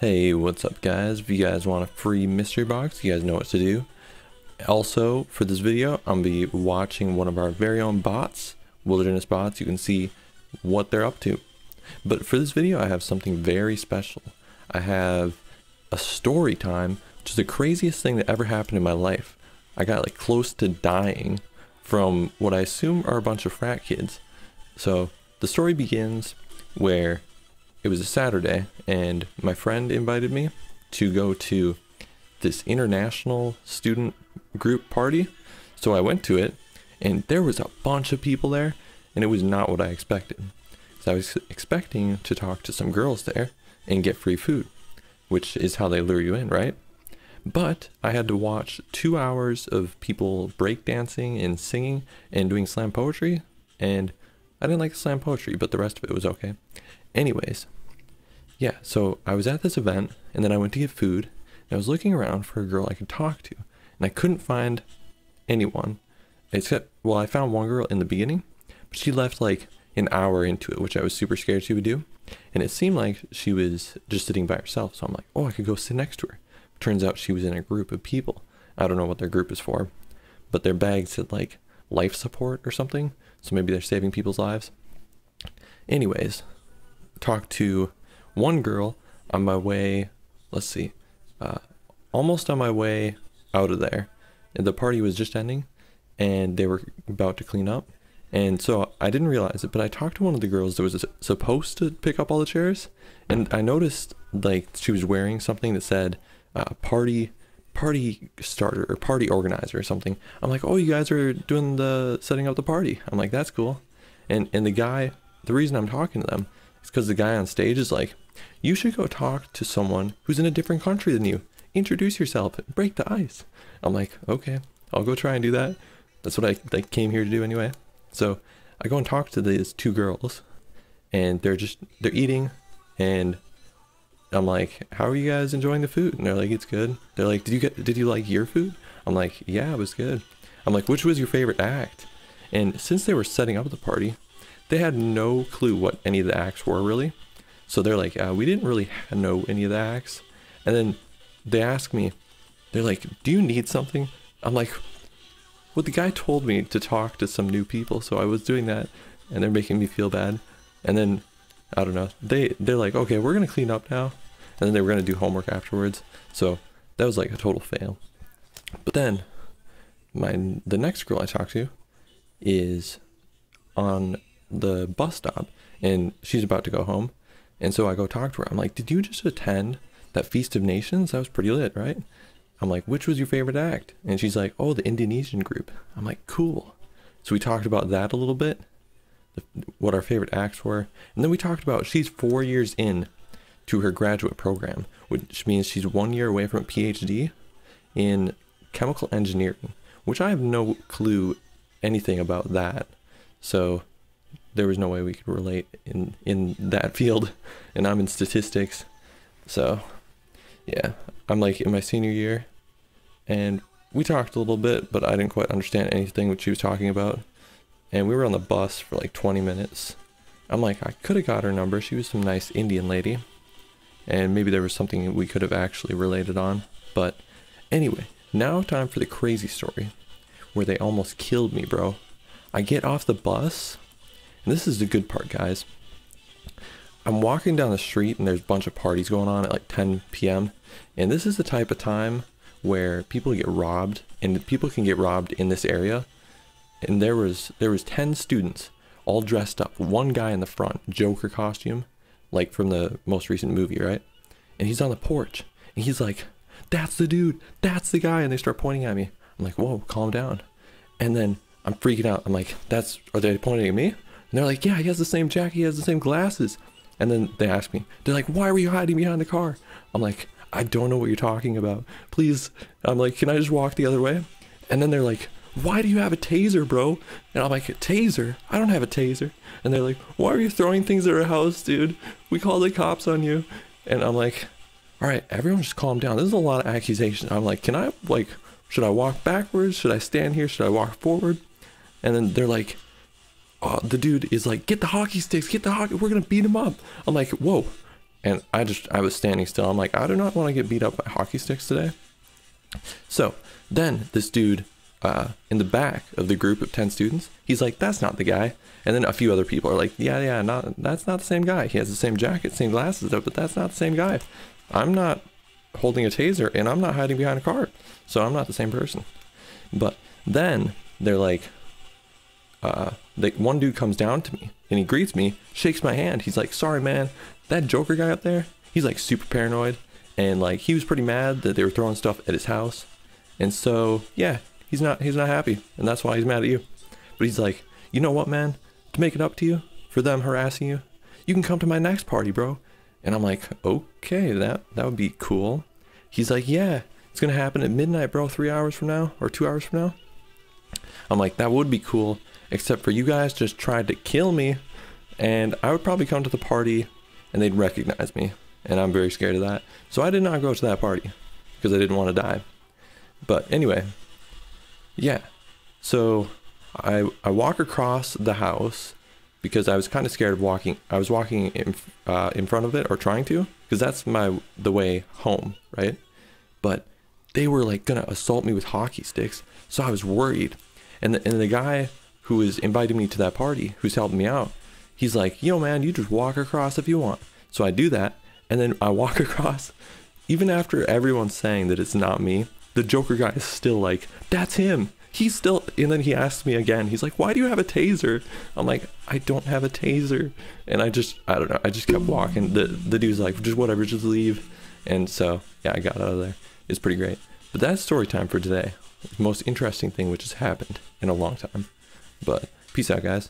Hey, what's up guys? If you guys want a free mystery box, you guys know what to do. Also, for this video, I'm going to be watching one of our very own bots, Wilderness bots. You can see what they're up to. But for this video, I have something very special. I have a story time, which is the craziest thing that ever happened in my life. I got like close to dying from what I assume are a bunch of frat kids. So the story begins where it was a Saturday and my friend invited me to go to this international student group party. So I went to it and there was a bunch of people there and it was not what I expected. So I was expecting to talk to some girls there and get free food, which is how they lure you in, right? But I had to watch 2 hours of people breakdancing and singing and doing slam poetry, and I didn't like the slam poetry, but the rest of it was okay. Anyways, yeah, so I was at this event and then I went to get food and I was looking around for a girl I could talk to and I couldn't find anyone except, well, I found one girl in the beginning, but she left like an hour into it, which I was super scared she would do. And it seemed like she was just sitting by herself. So I'm like, oh, I could go sit next to her. Turns out she was in a group of people. I don't know what their group is for, but their bag said like life support or something. So maybe they're saving people's lives. Anyways, talked to one girl on my way, let's see, almost on my way out of there. And the party was just ending and they were about to clean up. And so I didn't realize it, but I talked to one of the girls that was supposed to pick up all the chairs. And I noticed like she was wearing something that said party starter or party organizer or something. I'm like, oh, you guys are doing the setting up the party. I'm like, that's cool. And the reason I'm talking to them is because the guy on stage is like, you should go talk to someone who's in a different country than you. Introduce yourself, break the ice. I'm like, okay, I'll go try and do that. That's what I came here to do anyway. So I go and talk to these two girls and they're eating and I'm like, how are you guys enjoying the food? And they're like, it's good. They're like, did you like your food? I'm like, yeah, it was good. I'm like, which was your favorite act? And since they were setting up the party, they had no clue what any of the acts were really. So they're like, we didn't really know any of the acts. And then they ask me, they're like, do you need something? I'm like, well, the guy told me to talk to some new people, so I was doing that, and they're making me feel bad. And then, I don't know, they're like, okay, we're gonna clean up now, and then they were gonna do homework afterwards. So that was like a total fail. But then, the next girl I talked to is on the bus stop, and she's about to go home. And so I go talk to her. I'm like, did you just attend that Feast of Nations? That was pretty lit, right? I'm like, which was your favorite act? And she's like, oh, the Indonesian group. I'm like, cool. So we talked about that a little bit, what our favorite acts were. And then we talked about she's 4 years in to her graduate program, which means she's 1 year away from a PhD in chemical engineering, which I have no clue anything about that. So there was no way we could relate in that field. And I'm in statistics. So yeah, I'm like in my senior year. And we talked a little bit, but I didn't quite understand anything what she was talking about. And we were on the bus for like 20 minutes. I'm like, I could have got her number. She was some nice Indian lady. And maybe there was something we could have actually related on. But anyway, now time for the crazy story where they almost killed me, bro. I get off the bus, and this is the good part, guys. I'm walking down the street and there's a bunch of parties going on at like 10 p.m. And this is the type of time where people get robbed, and people can get robbed in this area. And there was 10 students all dressed up. One guy in the front, Joker costume, like from the most recent movie, right? And he's on the porch and he's like, that's the dude, that's the guy. And they start pointing at me. I'm like, whoa, calm down. And then I'm freaking out. I'm like, are they pointing at me? And they're like, yeah, he has the same jacket, he has the same glasses. And then they ask me, they're like, why were you hiding behind the car? I'm like, I don't know what you're talking about. Please. I'm like, can I just walk the other way? And then they're like, why do you have a taser, bro? And I'm like, a taser? I don't have a taser. And they're like, why are you throwing things at our house, dude? We called the cops on you. And I'm like, all right, everyone just calm down. This is a lot of accusations. I'm like, should I walk backwards? Should I stand here? Should I walk forward? And then they're like, the dude is like, get the hockey sticks, we're gonna beat him up. I'm like, whoa, And I was standing still. I'm like, I do not want to get beat up by hockey sticks today. So then this dude in the back of the group of 10 students, he's like, that's not the guy. And then a few other people are like, yeah, that's not the same guy. He has the same jacket, same glasses though, but that's not the same guy. I'm not holding a taser and I'm not hiding behind a cart, so I'm not the same person. But then they're like, one dude comes down to me and he greets me, shakes my hand. He's like, sorry man, that Joker guy up there, he's like super paranoid, and like he was pretty mad that they were throwing stuff at his house, and so yeah, he's not happy, and that's why he's mad at you. But he's like, you know what man, to make it up to you for them harassing you, you can come to my next party, bro. And I'm like, okay, that would be cool. He's like, yeah, it's gonna happen at midnight, bro, 3 hours from now or 2 hours from now. I'm like, that would be cool, except for you guys just tried to kill me, and I would probably come to the party and they'd recognize me, and I'm very scared of that. So I did not go to that party because I didn't want to die. But anyway, yeah, so I walk across the house because I was kind of scared of walking. I was walking in front of it, or trying to, because that's the way home, right? But they were like gonna assault me with hockey sticks, so I was worried. And the guy who was inviting me to that party, who's helping me out, he's like, yo man, you just walk across if you want. So I do that, and then I walk across. Even after everyone's saying that it's not me, the Joker guy is still like, that's him. He's still, and then he asks me again, he's like, why do you have a taser? I'm like, I don't have a taser. And I don't know, I just kept walking. The dude's like, just whatever, just leave. And so yeah, I got out of there. It's pretty great. But that's story time for today. The most interesting thing which has happened in a long time. But peace out, guys.